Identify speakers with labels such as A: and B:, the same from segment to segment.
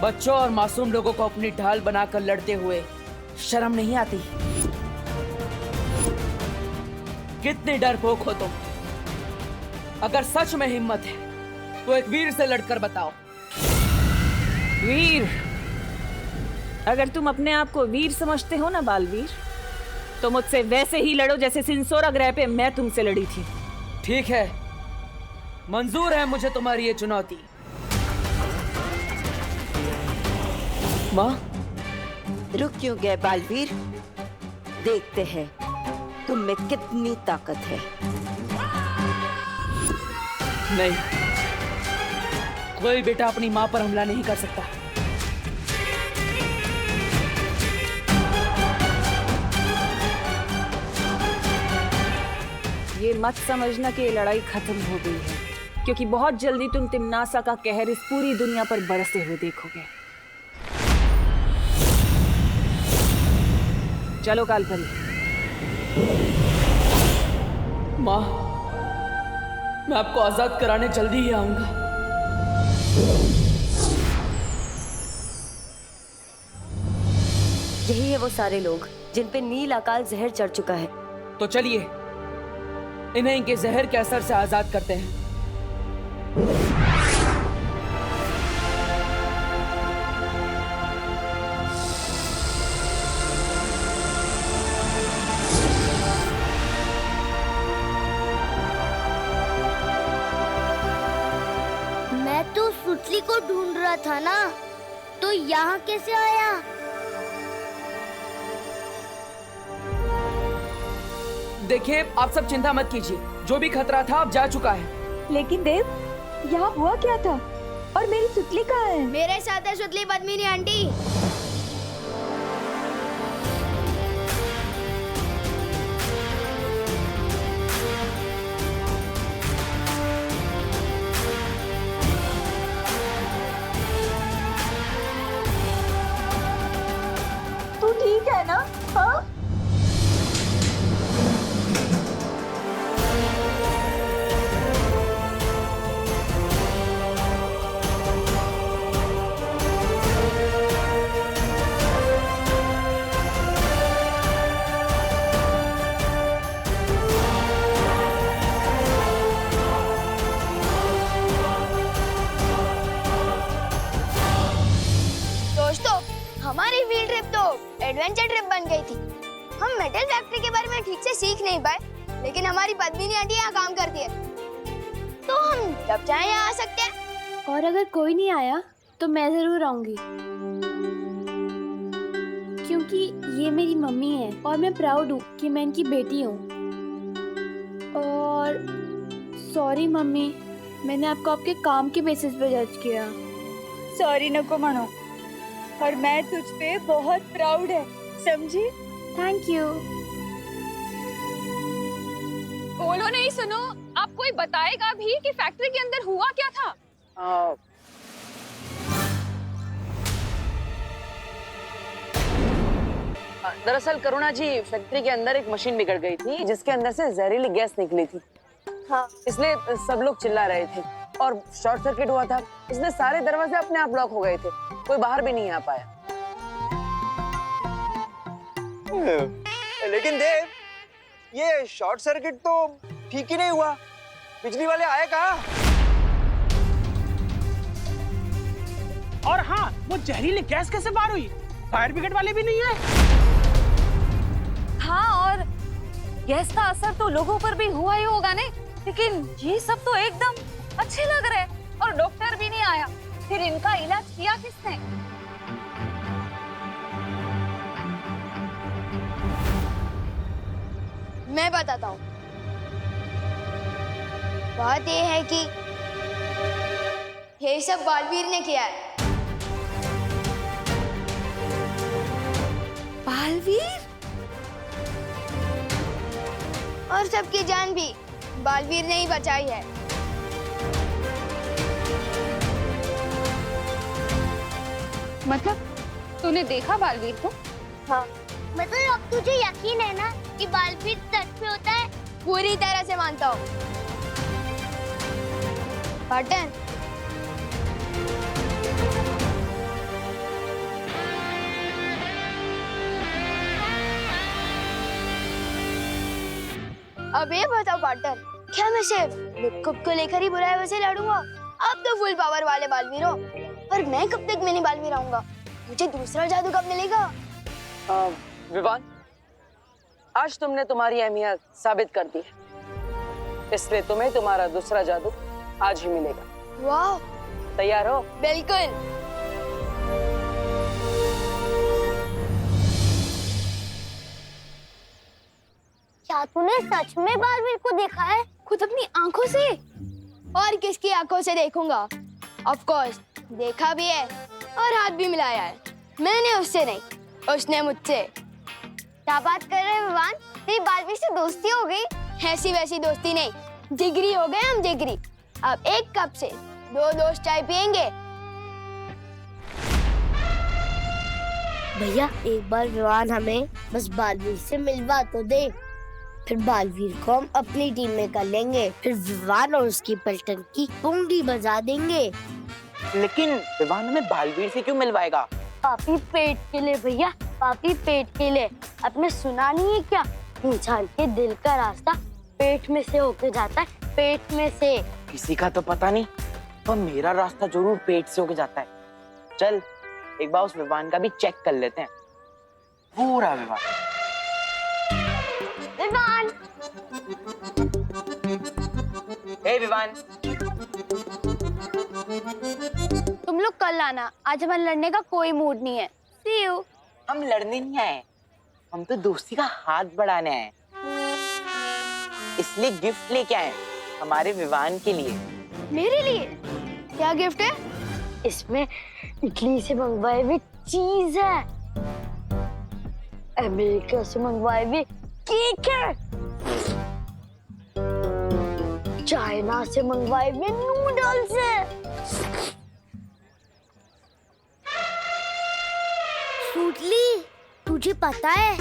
A: बच्चों और मासूम लोगों को अपनी ढाल बनाकर लड़ते हुए शर्म नहीं आती? कितने डरपोक हो तुम। अगर सच में हिम्मत है तो एक वीर से लड़कर बताओ।
B: वीर? अगर तुम अपने आप को वीर समझते हो ना बालवीर, तो मुझसे वैसे ही लड़ो जैसे सिंसोरा ग्रह पे मैं तुमसे लड़ी थी।
A: ठीक है, मंजूर है मुझे तुम्हारी ये चुनौती।
C: माँ, रुक क्यों गए बालवीर? देखते हैं तुम में कितनी ताकत है।
A: नहीं, कोई बेटा अपनी माँ पर हमला नहीं कर सकता।
B: ये मत समझना कि ये लड़ाई खत्म हो गई है, क्योंकि बहुत जल्दी तुम तिम्नासा का कहर इस पूरी दुनिया पर बरसते हुए देखोगे। चलो कालपरी।
A: माँ, मैं आपको आजाद कराने जल्दी ही आऊंगा।
D: यही है वो सारे लोग जिन पे नील अकाल जहर चढ़ चुका है।
A: तो चलिए इन्हें इनके जहर के असर से आजाद करते हैं।
E: मैं तो सुतली को ढूंढ रहा था ना, तो यहाँ कैसे आया?
A: देखिए, आप सब चिंता मत कीजिए, जो भी खतरा था अब जा चुका है।
F: लेकिन देव, यहाँ हुआ क्या था? और मेरी सुतली कहाँ है?
E: मेरे साथ है सुतली पद्मिनी आंटी।
F: तू ठीक है ना? हाँ?
E: दोस्तों, हमारी फील्ड ट्रिप तो एडवेंचर ट्रिप बन गई थी। हम मेटल फैक्ट्री के बारे में ठीक से सीख नहीं पाए, लेकिन हमारी पद्मिनी आंटी यहाँ काम करती है, तो हम जब चाहे यहाँ आ सकते हैं।
F: और अगर कोई नहीं आया तो मैं जरूर आऊंगी, क्योंकि ये मेरी मम्मी है और मैं प्राउड हूँ कि मैं इनकी बेटी हूँ। और सॉरी मम्मी, मैंने आपको आपके काम के बेसिस पे जज किया।
G: सॉरी नको मानो, और मैं तुझ पे बहुत प्राउड है, समझी?
F: Thank you.
H: बोलो नहीं, सुनो, आप कोई बताएगा भी कि फैक्ट्री के अंदर हुआ क्या था?
I: दरअसल करुणा जी, फैक्ट्री के अंदर एक मशीन बिगड़ गई थी जिसके अंदर से जहरीली गैस निकली थी। हाँ, इसलिए सब लोग चिल्ला रहे थे और शॉर्ट सर्किट हुआ था। इसलिए सारे दरवाजे अपने आप लॉक हो गए थे, कोई बाहर भी नहीं आ पाया।
J: लेकिन देव, ये शॉर्ट सर्किट तो ठीक ही नहीं हुआ। बिजली वाले आए कहाँ?
K: और हाँ, वो जहरीली गैस कैसे बाहर हुई? फायर ब्रिगेड वाले भी नहीं आए।
H: हाँ, और गैस का असर तो लोगों पर भी हुआ ही होगा ने, लेकिन ये सब तो एकदम अच्छे लग रहे हैं और डॉक्टर भी नहीं आया। फिर इनका इलाज किया किसने?
E: मैं बताता हूँ। बात ये है कि ये सब बालवीर ने किया है।
C: बालवीर?
E: और सबकी जान भी बालवीर ने ही बचाई है।
H: मतलब तूने देखा बालवीर को?
E: हाँ, मतलब अब तुझे यकीन है ना कि बालवीर सच में होता है? पूरी तरह से मानता हूँ। पाटन, अब ये बताओ पार्टनर, क्या मैं सिर्फ लुक को लेकर ही बुराई वैसे लड़ूंगा? अब तो फुल पावर वाले बालवीर हो, पर मैं कब तक मिनी बालवीर रहूंगा? मुझे दूसरा जादू कब मिलेगा?
I: विवान, आज तुमने तुम्हारी अहमियत साबित कर दी है, इसलिए तुम्हें तुम्हारा दूसरा जादू आज ही मिलेगा।
E: वाह,
I: तैयार हो?
E: बिल्कुल। क्या तूने सच में बालवीर को देखा है? खुद अपनी आंखों से? और किसकी आंखों से देखूंगा? ऑफ कोर्स देखा भी है और हाथ भी मिलाया है। मैंने उससे नहीं, उसने मुझसे। क्या बात कर रहे हैं विवान? तेरी बालवीर से दोस्ती हो गई? ऐसी वैसी दोस्ती नहीं, जिगरी हो गए हम, जिगरी। अब एक कप से 2 दोस्त चाय पियेंगे।
L: भैया एक बार विवान हमें बस बालवीर से मिलवा तो दे, फिर बालवीर को हम अपनी टीम में कर लेंगे, फिर विवान और उसकी पलटन की पुंगी बजा देंगे।
M: लेकिन विवान हमें बालवीर से क्यों मिलवाएगा?
L: पापी पेट के लिए भैया, पापी पेट के लिए। आपने सुना नहीं है क्या, इंसान के दिल का रास्ता पेट में से होके जाता है, पेट में से।
M: किसी का तो पता नहीं, पर मेरा रास्ता जरूर पेट से होके जाता है। चल एक बार उस विवान का भी चेक कर लेते हैं। पूरा विवान।
E: विवान,
M: हे विवान,
E: तुम लोग कल आना, आज हमारे लड़ने का कोई मूड नहीं है। See you।
M: हम लड़ने नहीं आए, हम तो दोस्ती का हाथ बढ़ाने आए, इसलिए गिफ्ट लेके आए हमारे विवान के लिए।
E: मेरे लिए? क्या गिफ्ट है?
L: इसमें इटली से मंगवाई हुई चीज है, अमेरिका से मंगवाई हुई केक है, चाइना से मंगवाए हुए नूडल्स है। सूटली, तुझे पता है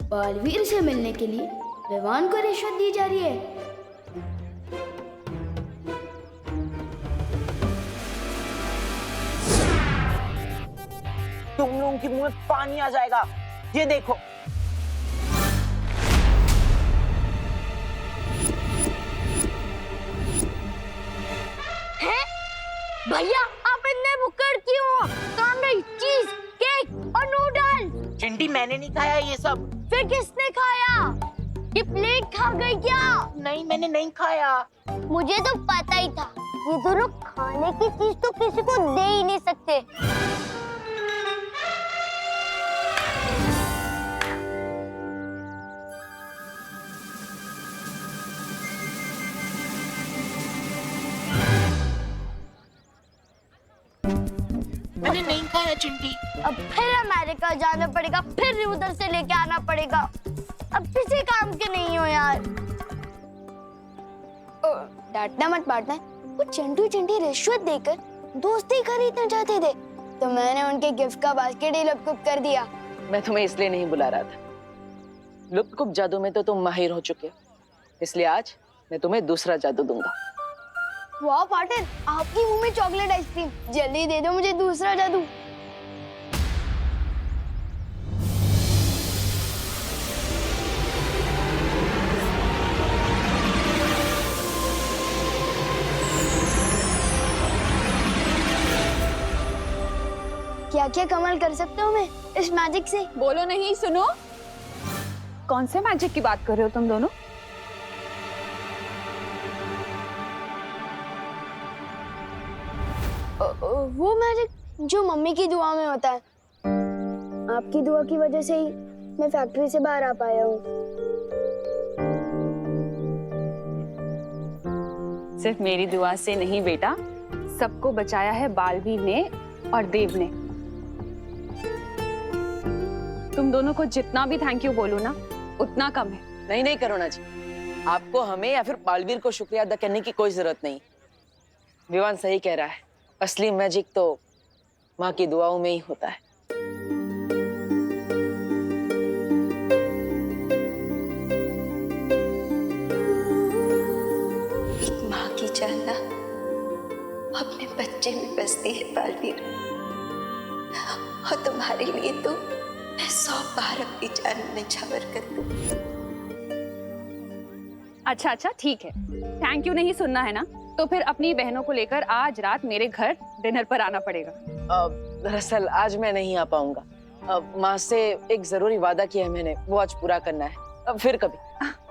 F: बालवीर से मिलने के लिए विवान को रिश्वत दी जा रही है?
M: तुम लोगों के मुंह में पानी आ जाएगा, ये देखो।
L: हैं? भैया आप इतने बुक्कड़ क्यों हो? सामने चीज, केक और नूडल।
M: चिंटी मैंने नहीं खाया ये सब।
L: फिर किसने खाया? ये प्लेट खा गई क्या?
M: नहीं मैंने नहीं खाया।
L: मुझे तो पता ही था, ये दोनों खाने की चीज तो किसी को दे ही नहीं सकते।
M: मैंने नहीं खाया चिंटी।
L: अब फिर अमेरिका जाना पड़ेगा, फिर उधर से लेके आना पड़ेगा। अब किसी काम के नहीं हो यार।
E: डांटना मत पार्टनर, वो चिंटू चिंटी रिश्वत देकर दोस्ती खरीदना चाहते थे, तो मैंने उनके गिफ्ट का बास्केट ही लुप्त कर दिया।
I: मैं तुम्हें इसलिए नहीं बुला रहा था, लुप्त जादू में तो तुम माहिर हो चुके हो, इसलिए आज मैं तुम्हें दूसरा जादू दूंगा।
E: वाह पार्टनर, आपकी मुंह में चॉकलेट आइसक्रीम, जल्दी दे दो मुझे दूसरा जादू। क्या क्या कमाल कर सकते हो मैं इस मैजिक से?
H: बोलो नहीं, सुनो। कौन से मैजिक की बात कर रहे हो तुम दोनों?
E: वो मैजिक जो मम्मी की दुआ में होता है। आपकी दुआ की वजह से ही मैं फैक्ट्री से बाहर आ पाया हूँ।
H: सिर्फ मेरी दुआ से नहीं बेटा, सबको बचाया है बालवीर ने और देव ने। तुम दोनों को जितना भी थैंक यू बोलूं ना, उतना कम है।
I: नहीं नहीं करुणा जी, आपको हमें या फिर बालवीर को शुक्रिया अदा करने की कोई जरूरत नहीं। विवान सही कह रहा है, असली मैजिक तो माँ की दुआओं में ही होता है।
C: एक माँ की चाहना अपने बच्चे में बसती है बालवीर, और तुम्हारे लिए तो मैं 100 बार अपनी जान निछावर कर दूं।
H: अच्छा अच्छा ठीक है, थैंक यू नहीं सुनना है ना, तो फिर अपनी बहनों को लेकर आज रात मेरे घर डिनर पर आना पड़ेगा।
I: दरअसल आज मैं नहीं आ पाऊंगा। माँ से एक जरूरी वादा किया है मैंने, वो आज पूरा करना है। फिर कभी।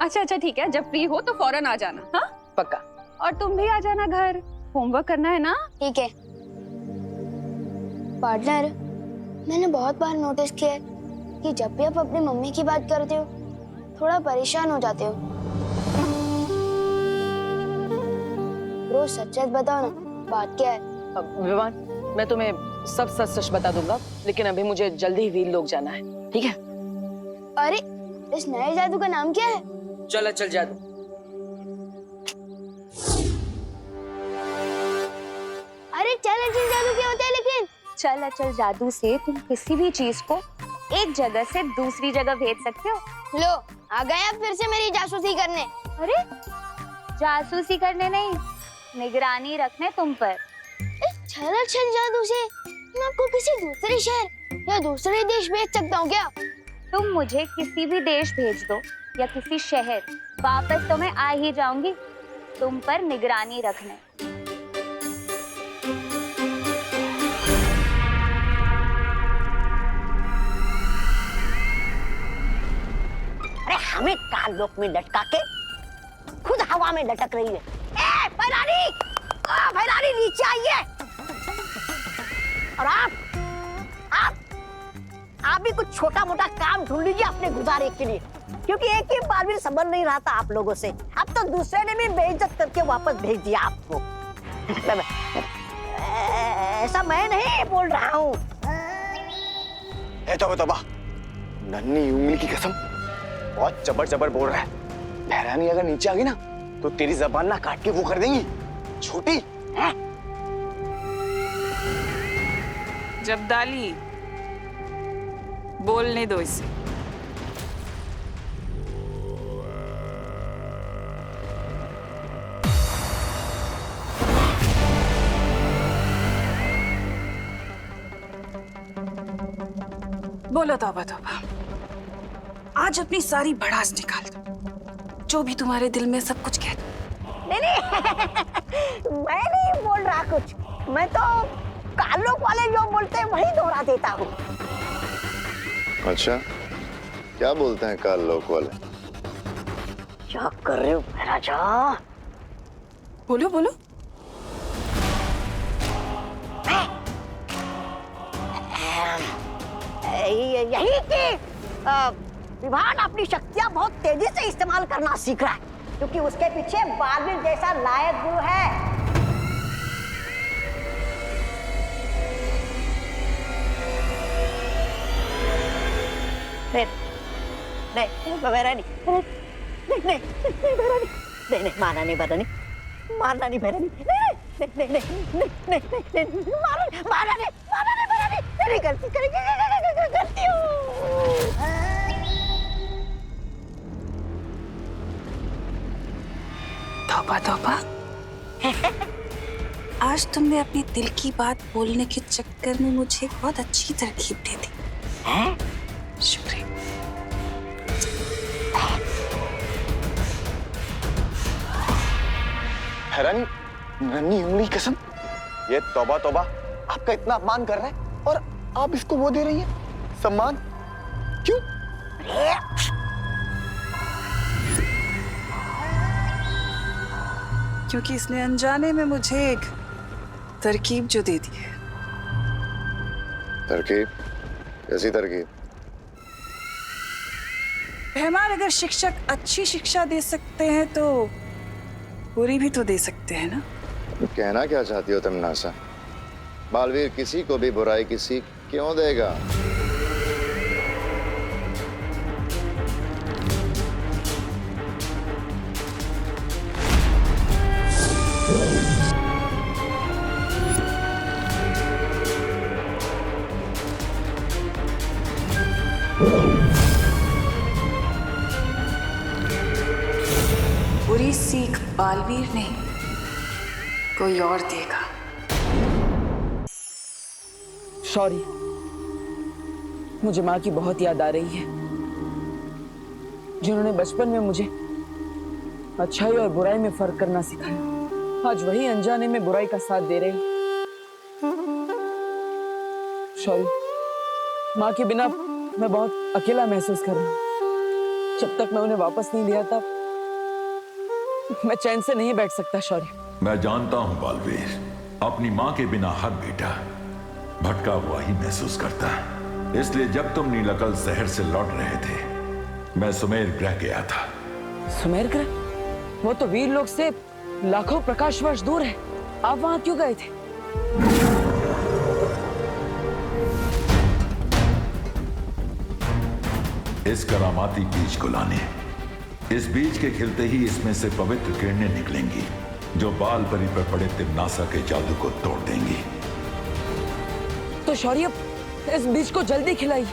H: अच्छा अच्छा ठीक है, जब फ्री हो तो फौरन आ जाना। हाँ
I: पक्का।
H: और तुम भी आ जाना घर, होमवर्क करना है ना।
E: ठीक है। पार्टनर, मैंने बहुत बार नोटिस किया है कि जब भी आप अपनी मम्मी की बात करते हो थोड़ा परेशान हो जाते हो। रोज सच सच बताओ ना, बात क्या है?
I: विवान, मैं तुम्हें सब सच सच बता दूंगा, लेकिन अभी मुझे जल्दी ही वीर लोग जाना है, ठीक है?
E: अरे, इस नए जादू का नाम क्या है?
I: चल चल जादू।
E: अरे चल अचल जादू क्या होता है? लेकिन
G: चल अचल जादू से तुम किसी भी चीज को एक जगह से दूसरी जगह भेज सकते हो।
E: लो, आ गए आप फिर से मेरी जासूसी करने।
G: अरे जासूसी करने नहीं, निगरानी रखने तुम पर।
E: इस चल अचल जादू से मैं आपको किसी दूसरे शहर या दूसरे देश भेज सकता हूँ क्या?
G: तुम मुझे किसी भी देश भेज दो या किसी शहर, वापस तो मैं आ ही जाऊंगी तुम पर निगरानी रखने।
L: अरे हमें काल लोक में लटका के खुद हवा में लटक रही है। ए भैरानी, भैरानी नीचे आइए। और आप भी कुछ छोटा मोटा काम ढूंढ लीजिए अपने गुजारे के लिए, क्योंकि एक ही बार भी संभल नहीं रहा था आप लोगों से। अब तो दूसरे ने भी बेइज्जत करके वापस भेज दिया आपको। ऐसा मैं नहीं बोल रहा हूँ।
J: तोबा, नन्ही उंगली की कसम, बहुत जबर जबर बोल रहा है। भैरानी अगर नीचे आ गई ना तो तेरी जबान ना काट के वो कर देंगी छोटी।
B: जब्दाली, बोलने दो इसे। बोलो तौबा तौबा, आज अपनी सारी भड़ास निकाल दो, जो भी तुम्हारे दिल में सब कुछ कह दो।
L: नहीं मैं नहीं बोल रहा कुछ, मैं तो कालोक वाले जो बोलते हैं वही दोहरा देता हूँ।
N: अच्छा, क्या बोलते हैं काल लोक वाले?
L: क्या कर रहे हो महाराजा?
B: बोलो बोलो।
L: यही कि विभान अपनी शक्तियां बहुत तेजी से इस्तेमाल करना सीख रहा है, क्योंकि उसके पीछे बालवीर जैसा लायक गुरु है। नहीं भैरानी, नहीं मारना नहीं भैरानी, मारना नहीं भैरानी, नहीं गलती करती हूँ।
B: तौबा तौबा, आज तुमने अपनी दिल की बात बोलने के चक्कर में मुझे बहुत अच्छी तरकीब दे दी। शुक्रिया।
J: हैरानी, नन्ही उंगली कसम, ये तौबा तौबा आपका इतना अपमान कर रहा है और आप इसको वो दे रही हैं सम्मान, क्यों?
B: क्योंकि इसने अनजाने में मुझे एक तरकीब जो दे दी है।
N: तरकीब? कैसी तरकीब?
B: रहमान, अगर शिक्षक अच्छी शिक्षा दे सकते हैं तो बुरी भी तो दे सकते हैं ना।
N: कहना क्या चाहती हो तुम नासा? बालवीर किसी को भी बुराई की सीख क्यों देगा?
B: बुरी सीख बालवीर नहीं, कोई और देगा।
I: सॉरी, मुझे माँ की बहुत याद आ रही है, जिन्होंने बचपन में मुझे अच्छाई और बुराई में फर्क करना सिखाया। आज वही अनजाने में बुराई का साथ दे रही। सॉरी, माँ के बिना मैं बहुत अकेला महसूस कर रहा हूँ। जब तक मैं उन्हें वापस नहीं लिया था मैं चैन से नहीं बैठ सकता। शौर्य, मैं जानता हूँ बालवीर, अपनी माँ के बिना हर बेटा भटका हुआ ही महसूस करता है। इसलिए जब तुम नीलाकल शहर से लौट रहे थे, मैं सुमेर ग्रह गया था। सुमेर ग्रह? वो तो वीर लोक से लाखों प्रकाश वर्ष दूर है। आप वहां क्यों गए थे?
O: इस करामाती बीज को लाने। इस बीज के खिलते ही इसमें से पवित्र किरणें निकलेंगी, जो बाल परी पर पड़े तिम्नासा के जादू को तोड़ देंगी।
I: तो शौर्य, इस बीज को जल्दी खिलाइए,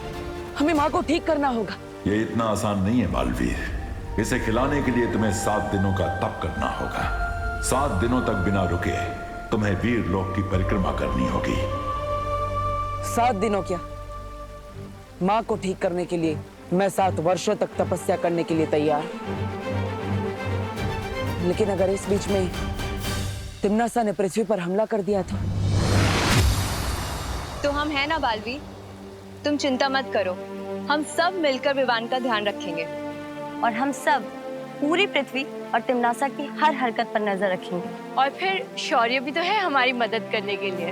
I: हमें माँ को ठीक करना होगा।
O: ये इतना आसान नहीं है बालवीर। इसे खिलाने के लिए तुम्हें 7 दिनों का तप करना होगा। 7 दिनों तक बिना रुके तुम्हें वीर लोक की परिक्रमा करनी होगी।
I: 7 दिनों क्या? माँ को ठीक करने के लिए मैं 7 वर्षों तक तपस्या करने के लिए तैयार। लेकिन अगर इस बीच में तिम्नासा ने पृथ्वी पर हमला कर दिया
P: तो हम है ना बालवीर, तुम चिंता मत करो, हम सब मिलकर विवान का ध्यान रखेंगे
D: और हम सब पूरी पृथ्वी और तिम्नासा की हर हरकत पर नजर रखेंगे।
P: और फिर शौर्य भी तो है हमारी मदद करने के लिए।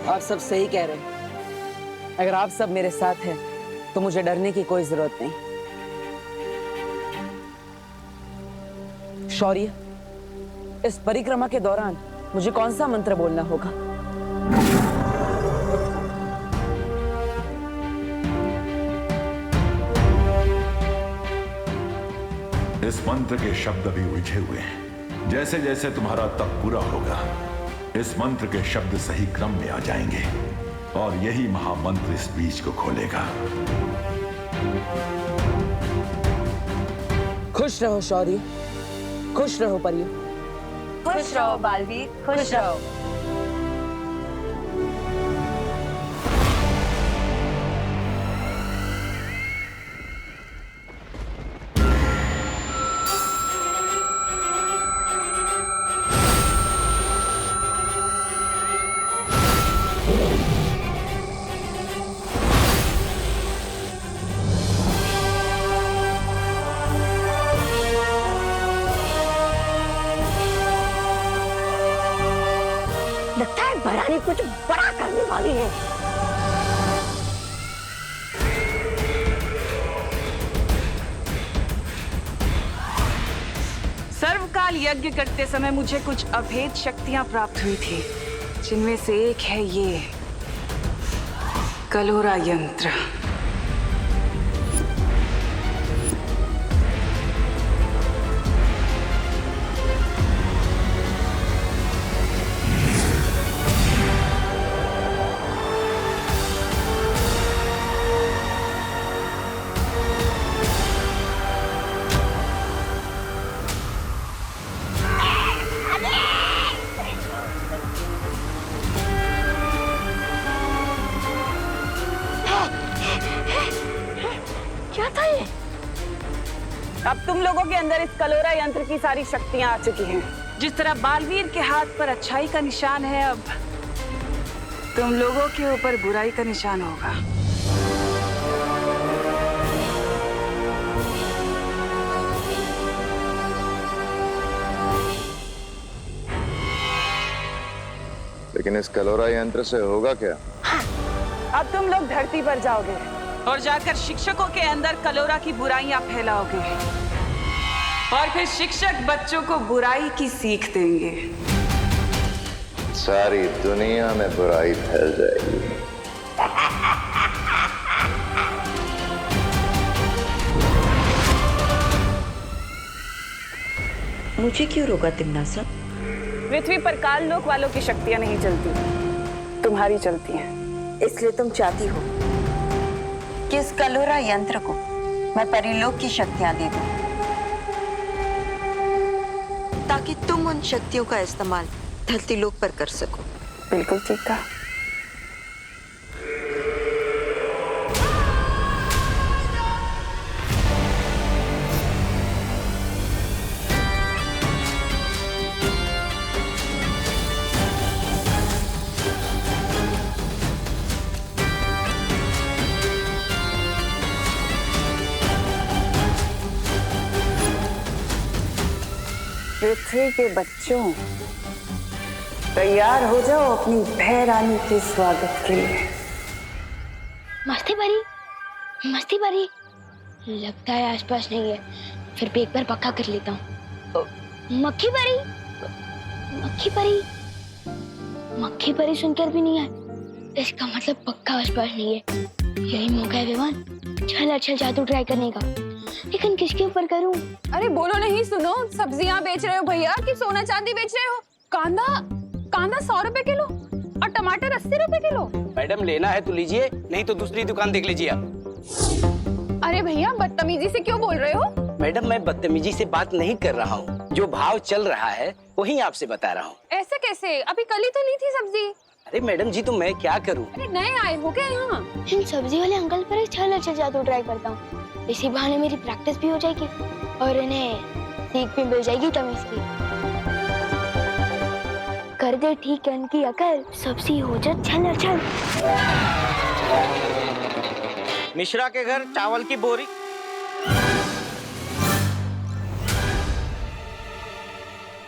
I: आप सब सही कह रहे हैं। अगर आप सब मेरे साथ हैं तो मुझे डरने की कोई जरूरत नहीं। शौर्य, इस परिक्रमा के दौरान मुझे कौन सा मंत्र बोलना होगा?
O: इस मंत्र के शब्द अभी उलझे हुए हैं। जैसे जैसे तुम्हारा तप पूरा होगा, इस मंत्र के शब्द सही क्रम में आ जाएंगे और यही महामंत्र इस बीज को खोलेगा।
I: खुश रहो शौर्य, खुश रहो परियो।
P: खुश रहो बालवीर, खुश रहो।
L: लगता है भरानी कुछ बड़ा करने वाली है।
B: सर्वकाल यज्ञ करते समय मुझे कुछ अभेद शक्तियां प्राप्त हुई थी, जिनमें से एक है ये कलोरा यंत्र।
L: क्या था ये?
B: अब तुम लोगों के अंदर इस कलोरा यंत्र की सारी शक्तियां आ चुकी हैं। जिस तरह बालवीर के हाथ पर अच्छाई का निशान है, अब तुम लोगों के ऊपर बुराई का निशान होगा।
N: लेकिन इस कलोरा यंत्र से होगा क्या?
B: अब तुम लोग धरती पर जाओगे और जाकर शिक्षकों के अंदर कलोरा की बुराइयां फैलाओगे और फिर शिक्षक बच्चों को बुराई की सीख देंगे।
N: सारी दुनिया में बुराई फैल जाएगी।
C: मुझे क्यों रोका तिम्नासा?
B: पृथ्वी पर काल लोक वालों की शक्तियां नहीं चलती, तुम्हारी चलती हैं।
C: इसलिए तुम चाहती हो कि इस कलोरा यंत्र को मैं परिलोक की शक्तियां दे दूं, ताकि तुम उन शक्तियों का इस्तेमाल धरती लोक पर कर सको।
B: बिल्कुल ठीक कहा। पृथ्वी के बच्चों, तैयार हो जाओ अपनी भैरानी के स्वागत के लिए।
E: मस्ती भरी, मस्ती भरी। लगता है आसपास नहीं है, फिर भी एक बार पक्का कर लेता हूँ। मक्खी परी, मक्खी परी, मक्खी परी सुनकर भी नहीं है, इसका मतलब पक्का आसपास नहीं है। यही मौका है विवान, चल अच्छा जादू ट्राई करने का, लेकिन किसके ऊपर करूं?
H: अरे बोलो नहीं, सुनो, सब्जियां बेच रहे हो भैया कि सोना चांदी बेच रहे हो? कांदा 100 रुपए किलो और टमाटर 80 रुपए किलो।
Q: मैडम लेना है तो लीजिए, नहीं तो दूसरी दुकान देख लीजिए आप।
H: अरे भैया बदतमीजी से क्यों बोल रहे हो?
Q: मैडम मैं बदतमीजी से बात नहीं कर रहा हूँ, जो भाव चल रहा है वही आपसे बता रहा हूँ।
H: ऐसे कैसे? अभी कल ही तो ली थी सब्जी।
Q: अरे मैडम जी तो मैं क्या करूँ?
H: अरे नए आए हो क्या यहाँ?
E: इन सब्जी वाले अंकल पर चल अच्छा जादू ट्राई करता हूँ, इसी बहाने मेरी प्रैक्टिस भी हो जाएगी और इन्हें सीख भी मिल जाएगी तमीज की। कर दे ठीक है इनकी अकल, सब्जी हो जा छल छल।
Q: मिश्रा के घर चावल की बोरी।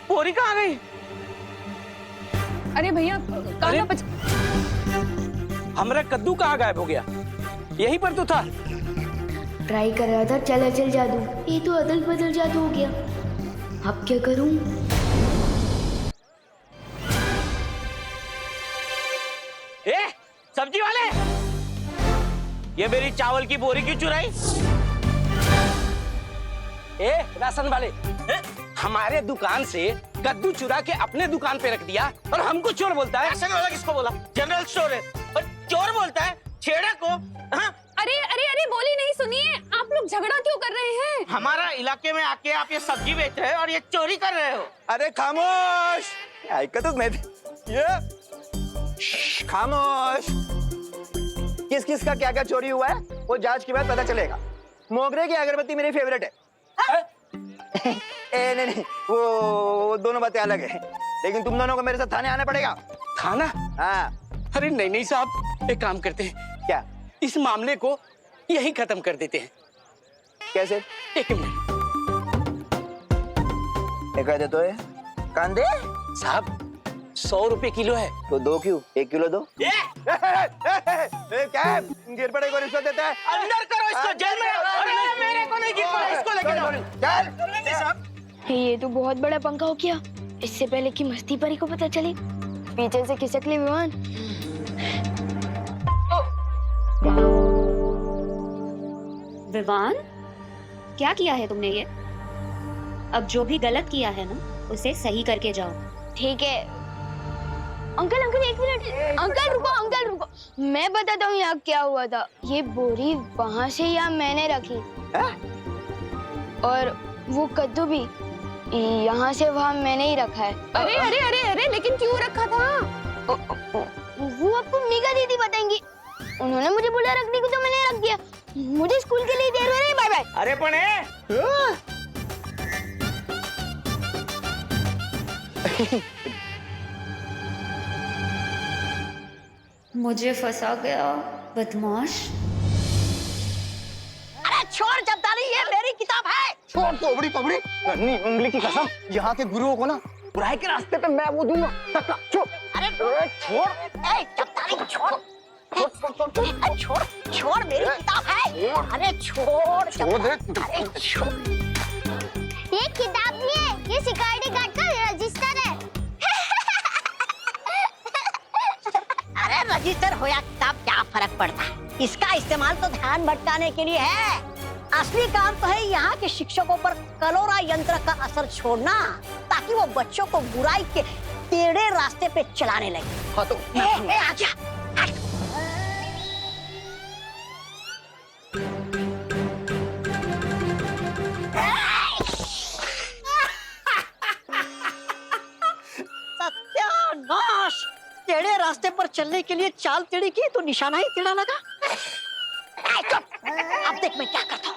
Q: बोरी कहाँ गई?
H: अरे भैया
Q: हमारा कद्दू कहाँ गायब हो गया? यहीं पर तो था।
E: ट्राई कर रहा था चल चल जादू, ये तो अदल बदल जादू हो गया। अब क्या करूं?
Q: सब्जी वाले, ये मेरी चावल की बोरी क्यों चुराई? राशन वाले, हमारे दुकान से कद्दू चुरा के अपने दुकान पे रख दिया और हमको चोर बोलता है। राशन वाला किसको बोला? जनरल स्टोर है और चोर बोलता है छेड़ा को। हाँ?
H: अरे बोली नहीं, सुनिए, आप लोग झगड़ा क्यों कर रहे हैं?
Q: हमारा इलाके में आके आप ये सब्जी बेच रहे हो और ये चोरी कर रहे हो। अरे खामोश,
J: खामोश। किस किस का क्या क्या चोरी हुआ है वो जांच के बाद पता चलेगा। मोगरे की अगरबत्ती मेरी फेवरेट है। नहीं, वो दोनों बातें अलग है, लेकिन तुम दोनों को मेरे साथ थाने आना पड़ेगा।
Q: थाना?
J: हाँ।
Q: अरे नहीं साहब, एक काम करते हैं।
J: क्या?
Q: इस मामले को यहीं खत्म कर देते हैं।
J: कैसे?
Q: एक मिनट।
J: कह दे तो है कांदे
Q: साहब 100 रुपए किलो है
J: तो 2 क्यों? 1 किलो दो। क्या गिर पड़े को रिश्वत देता है?
Q: अंदर करो इसको, जेल में। अरे मेरे को नहीं गिर पड़ा, इसको लेके जाओ।
E: ये तो बहुत बड़ा पंखा हो गया। इससे पहले कि मस्ती परी को पता चले, पीछे से खिसक ले विमान।
R: विवान, क्या किया है तुमने ये? अब जो भी गलत किया है ना, उसे सही करके जाओ।
E: ठीक है। अंकल एक मिनट। अंकल रुको, मैं बताता हूँ यहाँ क्या हुआ था। ये बोरी वहाँ से यहाँ मैंने रखी और वो कद्दू भी यहाँ से वहाँ मैंने ही रखा है।
H: अरे लेकिन क्यों रखा था?
E: वो आपको मीगा दीदी बताएंगी। उन्होंने मुझे बोला रखने को तो मैंने रख दिया। मुझे स्कूल के लिए देर हो रही है। Bye bye.
Q: अरे पने
R: मुझे फंसा गया बदमाश।
L: अरे छोड़ जब्दारी, ये मेरी किताब है।
J: छोड़ तोबड़ी पबड़ी, नन्ही उंगली की कसम, यहाँ के गुरुओं को ना बुराई के रास्ते पे मैं वो दूंगा। छोड़।
L: अरे छोड़, जब्दारी छोड़। छोड़ मेरी किताब है। अरे छोड़ दे। अरे छोड़।
E: ये किताब नहीं है, ये सिक्योरिटी गार्ड का रजिस्टर है।
L: अरे रजिस्टर हो या किताब क्या फर्क पड़ता है? इसका इस्तेमाल तो ध्यान भटकाने के लिए है। असली काम तो है यहाँ के शिक्षकों पर कलोरा यंत्र का असर छोड़ना, ताकि वो बच्चों को बुराई के टेढ़े रास्ते पे चलाने लगे।
J: हाँ तो
L: आजा। सत्यानाश! टेढ़े रास्ते पर चलने के लिए चाल टेढ़ी की तो निशाना ही टेढ़ा लगा। अब देख मैं क्या करता हूँ।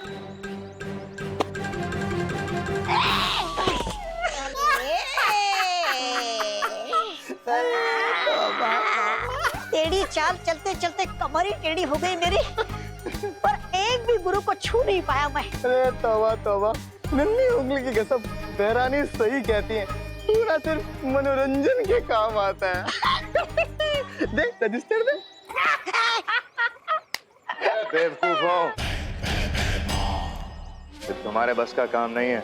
L: टेढ़ी चाल चलते चलते कमर ही टेढ़ी हो गई मेरी, पर एक भी गुरु को छू नहीं पाया मैं।
J: अरे तौबा तौबा, नन्ही उंगली की कसम, देवरानी सही कहती है, तू ना सिर्फ मनोरंजन के काम आता है। देख रजिस्टर दे।
N: बेवकूफों, ये तुम्हारे बस का काम नहीं है।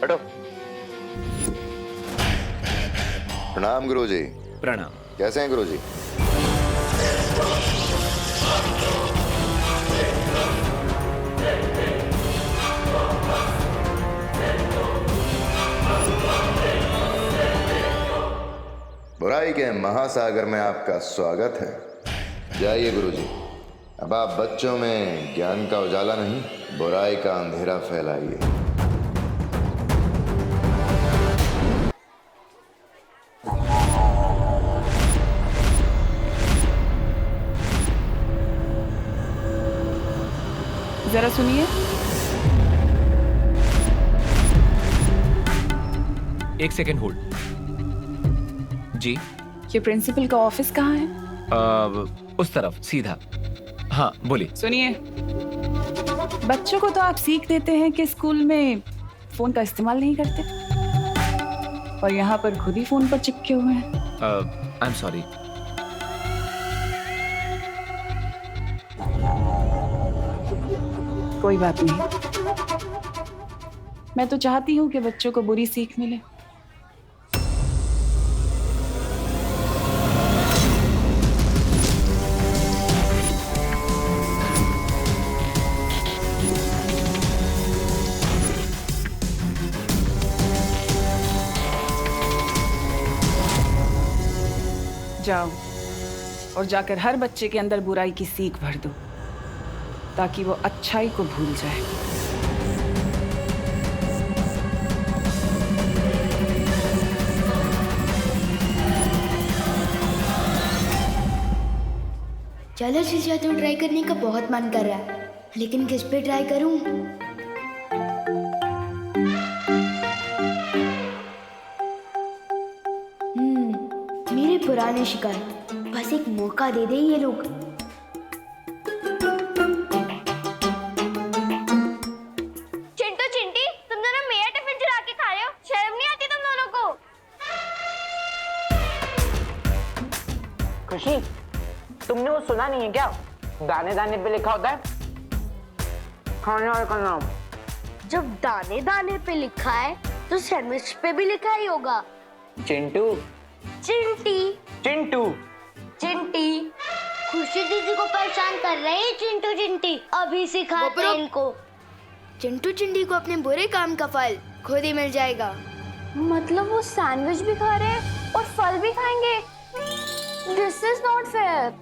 N: हटो। प्रणाम गुरुजी।
S: प्रणाम।
N: कैसे हैं गुरुजी? बुराई के महासागर में आपका स्वागत है। जाइए गुरुजी, अब आप बच्चों में ज्ञान का उजाला नहीं, बुराई का अंधेरा फैलाइए।
B: जरा सुनिए।
S: एक सेकेंड होल्ड। जी,
B: ये प्रिंसिपल का ऑफिस कहाँ है?
S: उस तरफ सीधा। हाँ बोलिए।
B: सुनिए, बच्चों को तो आप सीख देते हैं कि स्कूल में फोन का इस्तेमाल नहीं करते, और यहाँ पर खुद ही फोन पर चिपके हुए हैं।
S: I am sorry.
B: कोई बात नहीं, मैं तो चाहती हूँ कि बच्चों को बुरी सीख मिले। जाओ और जाकर हर बच्चे के अंदर बुराई की सीख भर दो, ताकि वो अच्छाई को भूल जाए।
E: चलो शीशा तो ट्राई करने का बहुत मन कर रहा है, लेकिन किस पे ट्राई करूं? मेरे पुराने शिकार, बस एक मौका दे दे ये लोग। चिंटू चिंटी, तुम दोनों मेरा टिफिन चुरा के खा रहे हो, शर्म नहीं आती तुम दोनों को?
M: खुशी, तुमने वो सुना नहीं है क्या? दाने दाने पे लिखा होता है खाने वाले का नाम।
E: जब दाने दाने पे लिखा है तो सैंडविच पे भी लिखा ही होगा।
M: चिंटू।
E: चिंटी।
M: चिंटू।
E: चिंटी। खुशी दीदी को परेशान कर रहे हैं चिंटू चिंटी, अभी सिखाते हैं इनको। चिंटू चिंटी को अपने बुरे काम का फल खुद ही मिल जाएगा।
F: मतलब वो सैंडविच भी खा रहे हैं और फल भी खाएंगे? This is not fair.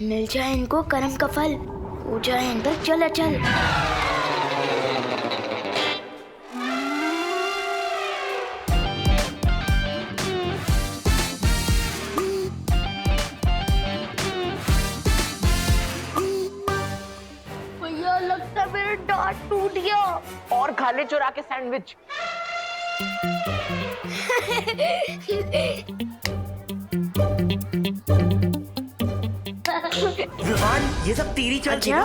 E: मिल जाए इनको कर्म का फल, हो जाए इन पर चल चल। भैया लगता है मेरा दांत टूट गया।
M: और खा ले चुरा के सैंडविच।
Q: विवान, ये सब तेरी चाल थी ना?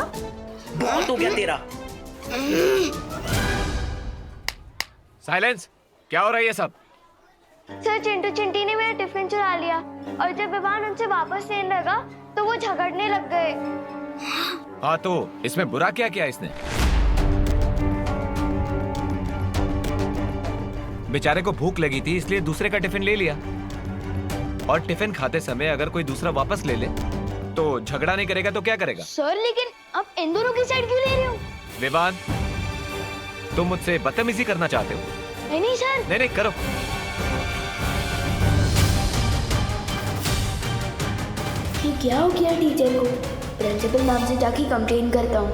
Q: बहुत हो गया तेरा।
S: साइलेंस। क्या हो रहा है ये सब?
E: सर, चिंटू चिंटी ने मेरा टिफिन चुरा लिया, और जब विवान उनसे वापस लेने लगा तो वो झगड़ने लग गए।
S: हाँ, तो इसमें बुरा क्या किया इसने? बेचारे को भूख लगी थी इसलिए दूसरे का टिफिन ले लिया, और टिफिन खाते समय अगर कोई दूसरा वापस ले ले तो झगड़ा नहीं करेगा तो क्या करेगा?
E: सर, लेकिन आप इन दोनों की साइड क्यों ले रहे हो?
S: विवान, तुम मुझसे बदतमीजी करना चाहते हो?
E: नहीं सर।
S: नहीं करो।
E: ये क्या हो गया टीचर को? प्रिंसिपल मैम से जाके कंप्लेन करता हूँ।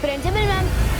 E: Principal ma'am,